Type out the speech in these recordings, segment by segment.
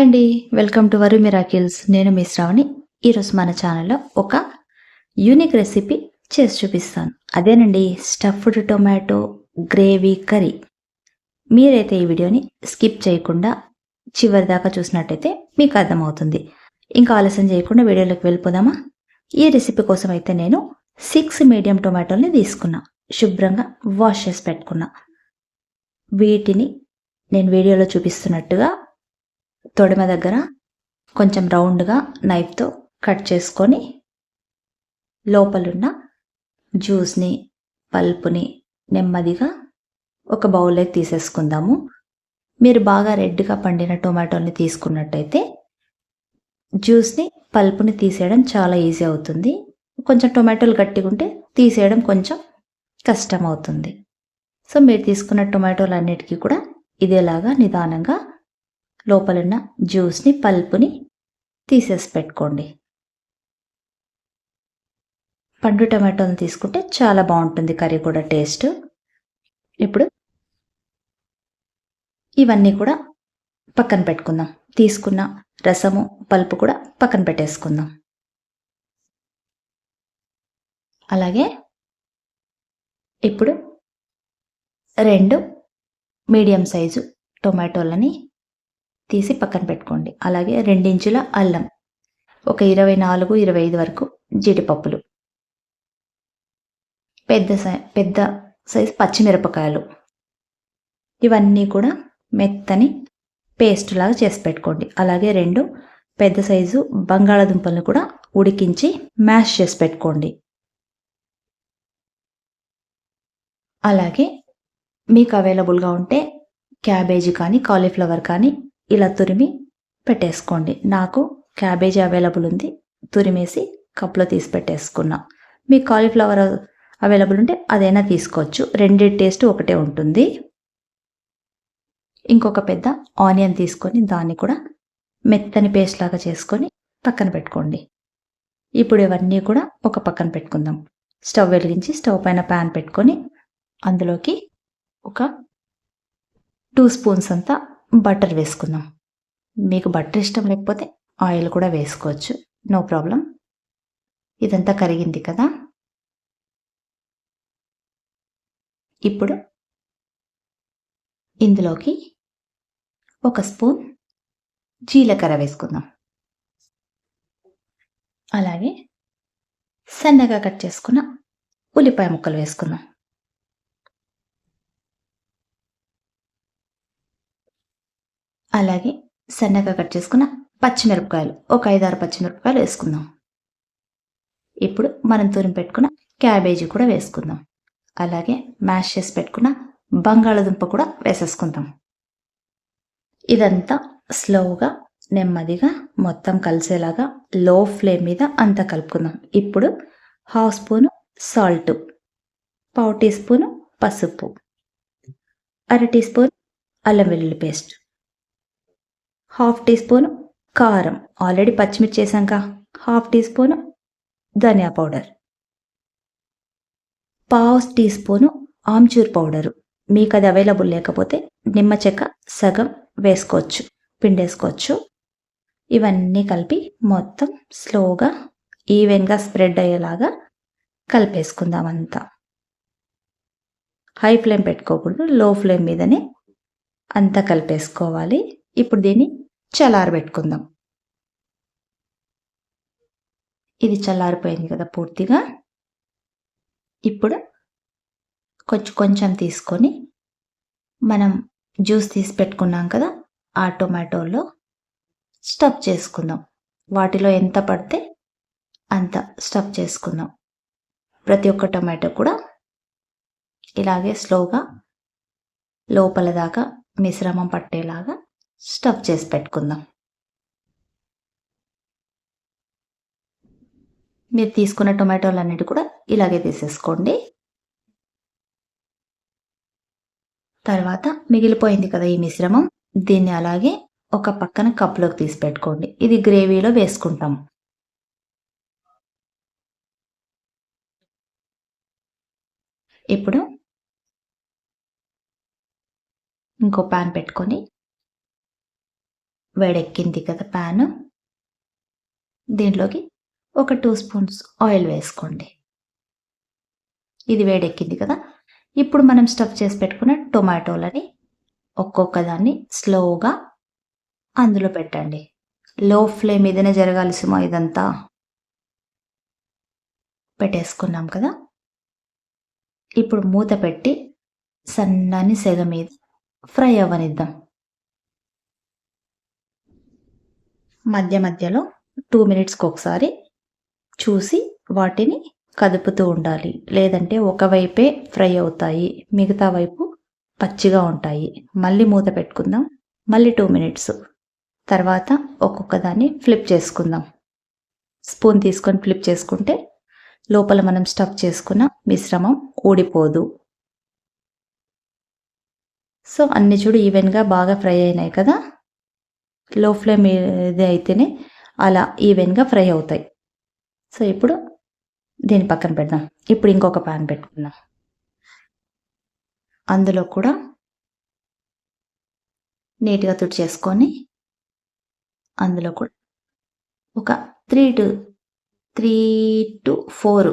Hi అండి. Welcome to వరు miracles. నేను మీ శ్రావణి. ఈరోజు మన ఛానల్లో ఒక యూనిక్ రెసిపీ చేసి చూపిస్తాను. అదేనండి స్టఫ్డ్ టొమాటో గ్రేవీ కర్రీ. మీరైతే ఈ వీడియోని స్కిప్ చేయకుండా చివరి దాకా చూసినట్టయితే మీకు అర్థమవుతుంది. ఇంకా ఆలస్యం చేయకుండా వీడియోలోకి వెళ్ళిపోదామా? ఈ రెసిపీ కోసం అయితే నేను 6 మీడియం టొమాటోల్ని తీసుకున్నా. శుభ్రంగా వాష్ చేసి పెట్టుకున్నా. వీటిని నేను వీడియోలో చూపిస్తున్నట్టుగా తొడిమ దగ్గర కొంచెం రౌండ్గా నైఫ్తో కట్ చేసుకొని లోపలున్న జ్యూస్ని పల్పుని నెమ్మదిగా ఒక బౌల్లోకి తీసేసుకుందాము. మీరు బాగా రెడ్గా పండిన టొమాటోని తీసుకున్నట్టయితే జ్యూస్ని పల్పుని తీసేయడం చాలా ఈజీ అవుతుంది. కొంచెం టొమాటోలు గట్టిగా ఉంటే తీసేయడం కొంచెం కష్టం అవుతుంది. సో మీరు తీసుకున్న టొమాటోలు అన్నిటికీ కూడా ఇదేలాగా నిదానంగా లోపలున్న జ్యూస్ని పల్పుని తీసేసి పెట్టుకోండి. పండు టమాటోని తీసుకుంటే చాలా బాగుంటుంది కర్రీ కూడా టేస్ట్. ఇప్పుడు ఇవన్నీ కూడా పక్కన పెట్టుకుందాం. తీసుకున్న రసము పల్పు కూడా పక్కన పెట్టేసుకుందాం. అలాగే ఇప్పుడు 2 మీడియం సైజు టొమాటోలని తీసి పక్కన పెట్టుకోండి. అలాగే 2 ఇంచుల అల్లం, ఒక 24-25 వరకు జీడిపప్పులు, పెద్ద సైజు పచ్చిమిరపకాయలు, ఇవన్నీ కూడా మెత్తని పేస్ట్ లాగా చేసి పెట్టుకోండి. అలాగే 2 పెద్ద సైజు బంగాళాదుంపలను కూడా ఉడికించి మ్యాష్ చేసి పెట్టుకోండి. అలాగే మీకు అవైలబుల్గా ఉంటే క్యాబేజీ కానీ కాలీఫ్లవర్ కానీ ఇలా తురిమి పెట్టేసుకోండి. నాకు క్యాబేజీ అవైలబుల్ ఉంది, తురిమేసి కప్లో తీసి పెట్టేసుకున్నా. మీకు కాలీఫ్లవర్ అవైలబుల్ ఉంటే అదైనా తీసుకోవచ్చు. రెండింటి టేస్ట్ ఒకటే ఉంటుంది. ఇంకొక పెద్ద ఆనియన్ తీసుకొని దాన్ని కూడా మెత్తని పేస్ట్ లాగా చేసుకొని పక్కన పెట్టుకోండి. ఇప్పుడు ఇవన్నీ కూడా ఒక పక్కన పెట్టుకుందాం. స్టవ్ వెలిగించి స్టవ్ పైన ప్యాన్ పెట్టుకొని అందులోకి ఒక 2 స్పూన్స్ అంతా బటర్ వేసుకుందాం. మీకు బటర్ ఇష్టం లేకపోతే ఆయిల్ కూడా వేసుకోవచ్చు, నో ప్రాబ్లం. ఇదంతా కరిగింది కదా. ఇప్పుడు ఇందులోకి 1 స్పూన్ జీలకర్ర వేసుకుందాం. అలాగే సన్నగా కట్ చేసుకున్న ఉల్లిపాయ ముక్కలు వేసుకుందాం. అలాగే సన్నగా కట్ చేసుకున్న పచ్చిమిరపకాయలు, ఒక 5-6 పచ్చిమిరపకాయలు వేసుకుందాం. ఇప్పుడు మనం తురిమి పెట్టుకున్న క్యాబేజీ కూడా వేసుకుందాం. అలాగే మ్యాష్ చేసి పెట్టుకున్న బంగాళాదుంప కూడా వేసేసుకుందాం. ఇదంతా స్లోగా నెమ్మదిగా మొత్తం కలిసేలాగా లో ఫ్లేమ్ మీద అంతా కలుపుకుందాం. ఇప్పుడు 1/2 స్పూను సాల్ట్, 1/4 టీ స్పూను పసుపు, 1/2 టీ స్పూన్ అల్లం వెల్లుల్లి పేస్ట్, 1/2 టీ స్పూన్ కారం, ఆల్రెడీ పచ్చిమిర్చి వేసాక 1/2 టీ స్పూన్ ధనియా పౌడర్, 1/2 టీ స్పూను ఆమ్చూర్ పౌడరు. మీకు అది అవైలబుల్ లేకపోతే నిమ్మ చెక్క సగం వేసుకోవచ్చు, పిండేసుకోవచ్చు. ఇవన్నీ కలిపి మొత్తం స్లోగా ఈవెన్గా స్ప్రెడ్ అయ్యేలాగా కలిపేసుకుందాం అంతా. హై ఫ్లేమ్ పెట్టుకోకూడదు, లో ఫ్లేమ్ మీదనే అంతా కలిపేసుకోవాలి. ఇప్పుడు దీన్ని చల్లారబెట్టుకుందాం. ఇది చల్లారిపోయింది కదా పూర్తిగా. ఇప్పుడు కొంచెం తీసుకొని మనం జ్యూస్ తీసి పెట్టుకున్నాం కదా ఆ టొమాటోలో స్టఫ్ చేసుకుందాం. వాటిలో ఎంత పడితే అంత స్టఫ్ చేసుకుందాం. ప్రతి ఒక్క టొమాటో కూడా ఇలాగే స్లోగా లోపల దాకా మిశ్రమం పట్టేలాగా స్టఫ్ చేసి పెట్టుకుందాం. మీరు తీసుకున్న టొమాటోలన్నిటి కూడా ఇలాగే తీసేసుకోండి. తర్వాత మిగిలిపోయింది కదా ఈ మిశ్రమం, దీన్ని అలాగే ఒక పక్కన కప్లోకి తీసి పెట్టుకోండి. ఇది గ్రేవీలో వేసుకుంటాం. ఇప్పుడు ఇంకో ప్యాన్ పెట్టుకొని వేడెక్కింది కదా ప్యాను. దీంట్లోకి ఒక 2 స్పూన్స్ ఆయిల్ వేసుకోండి. ఇది వేడెక్కింది కదా! ఇప్పుడు మనం స్టఫ్ చేసి పెట్టుకున్న టొమాటోలని ఒక్కొక్క దాన్ని స్లోగా అందులో పెట్టండి. లో ఫ్లేమ్ మీదనే జరగాలి సుమా ఇదంతా. పెట్టేసుకున్నాం కదా! ఇప్పుడు మూత పెట్టి సన్నని సెగ మీద ఫ్రై అవ్వనిద్దాం. మధ్య మధ్యలో 2 మినిట్స్‌కి ఒకసారి చూసి వాటిని కదుపుతూ ఉండాలి. లేదంటే ఒకవైపే ఫ్రై అవుతాయి. మిగతా వైపు పచ్చిగా ఉంటాయి. మళ్ళీ మూత పెట్టుకుందాం. మళ్ళీ 2 మినిట్స్. తర్వాత ఒక్కొక్క దాన్ని ఫ్లిప్ చేసుకుందాం. స్పూన్ తీసుకొని ఫ్లిప్ చేసుకుంటే లోపల మనం స్టఫ్ చేసుకున్న మిశ్రమం ఊడిపోదు. సో, అన్నీ చూడు ఈవెన్‌గా బాగా ఫ్రై అయినాయి కదా! లో ఫ్లేమ్ మీద అయితేనే అలా ఈవెన్‌గా ఫ్రై అవుతాయి. సో, ఇప్పుడు దీన్ని పక్కన పెడదాం. ఇప్పుడు ఇంకొక పాన్ పెట్టుకుందాం. అందులో కూడా నీట్‌గా తుడిచేసుకొని అందులో కూడా ఒక 3-4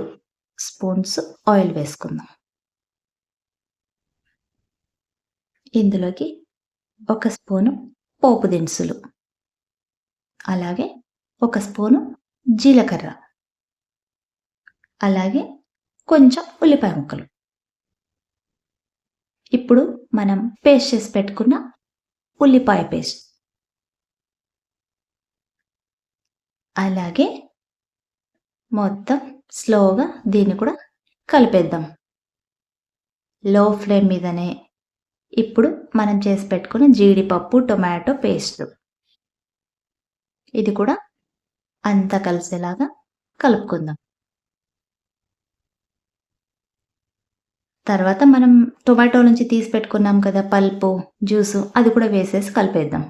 స్పూన్స్ ఆయిల్ వేసుకుందాం. ఇందులోకి ఒక స్పూను పోపు దినుసులు, అలాగే ఒక స్పూను జీలకర్ర, అలాగే కొంచెం ఉల్లిపాయ ముక్కలు. ఇప్పుడు మనం పేస్ట్ చేసి పెట్టుకున్న ఉల్లిపాయ పేస్ట్, అలాగే మొత్తం స్లోగా దీన్ని కూడా కలిపేద్దాం. లో ఫ్లేమ్ మీదనే. ఇప్పుడు మనం చేసి పెట్టుకున్న జీడిపప్పు, టొమాటో పేస్ట్ ఇది కూడా అంతా కలిసేలాగా కలుపుకుందాం. తర్వాత మనం టొమాటో నుంచి తీసి పెట్టుకున్నాం కదా పల్పు, జ్యూసు అది కూడా వేసేసి కలిపేద్దాం.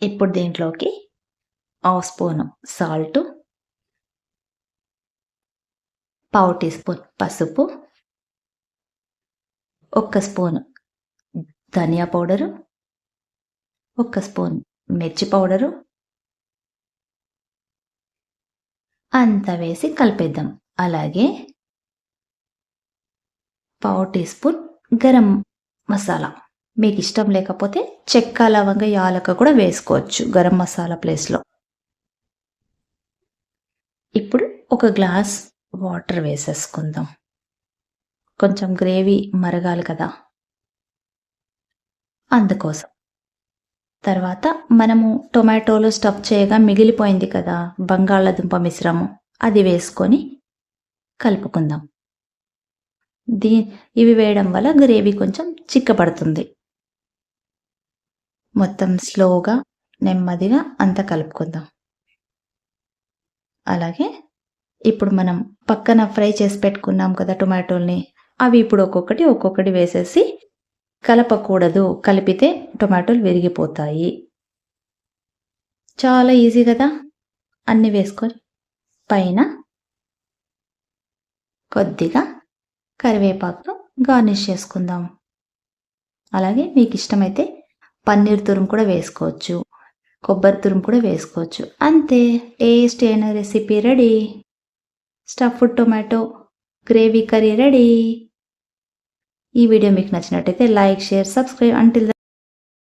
ఇప్పుడు దీంట్లోకి హాఫ్ స్పూను సాల్టు, పావు టీ స్పూన్ పసుపు, ఒక్క స్పూను ధనియా పౌడరు, ఒక్క స్పూన్ మిర్చి పౌడరు అంతా వేసి కలిపేద్దాం. అలాగే పావు టీ స్పూన్ గరం మసాలా. మీకు ఇష్టం లేకపోతే చెక్క, లవంగ, యాలక కూడా వేసుకోవచ్చు గరం మసాలా ప్లేస్‌లో. ఇప్పుడు ఒక గ్లాస్ వాటర్ వేసేసుకుందాం. కొంచెం గ్రేవీ మరగాలి కదా! అందుకోసం. తర్వాత మనము టొమాటోలో స్టఫ్ చేయగా మిగిలిపోయింది కదా బంగాళాదుంప మిశ్రమం, అది వేసుకొని కలుపుకుందాం. ఇవి వేయడం వల్ల గ్రేవీ కొంచెం చిక్కబడుతుంది. మొత్తం స్లోగా నెమ్మదిగా అంతా కలుపుకుందాం. అలాగే ఇప్పుడు మనం పక్కన ఫ్రై చేసి పెట్టుకున్నాం కదా టొమాటోల్ని, అవి ఇప్పుడు ఒక్కొక్కటి వేసేసి కలపకూడదు. కలిపితే టొమాటోలు విరిగిపోతాయి. చాలా ఈజీ కదా! అన్నీ వేసుకొని పైన కొద్దిగా కరివేపాకుతో గార్నిష్ చేసుకుందాం. అలాగే మీకు ఇష్టమైతే పన్నీర్ తురుము కూడా వేసుకోవచ్చు. కొబ్బరి తురుము కూడా వేసుకోవచ్చు. అంతే, టేస్టీ అయిన recipe ready. Stuffed tomato gravy curry ready. ఈ వీడియో మీకు నచ్చినట్టయితే లైక్, షేర్, సబ్స్క్రైబ్. అంటిల్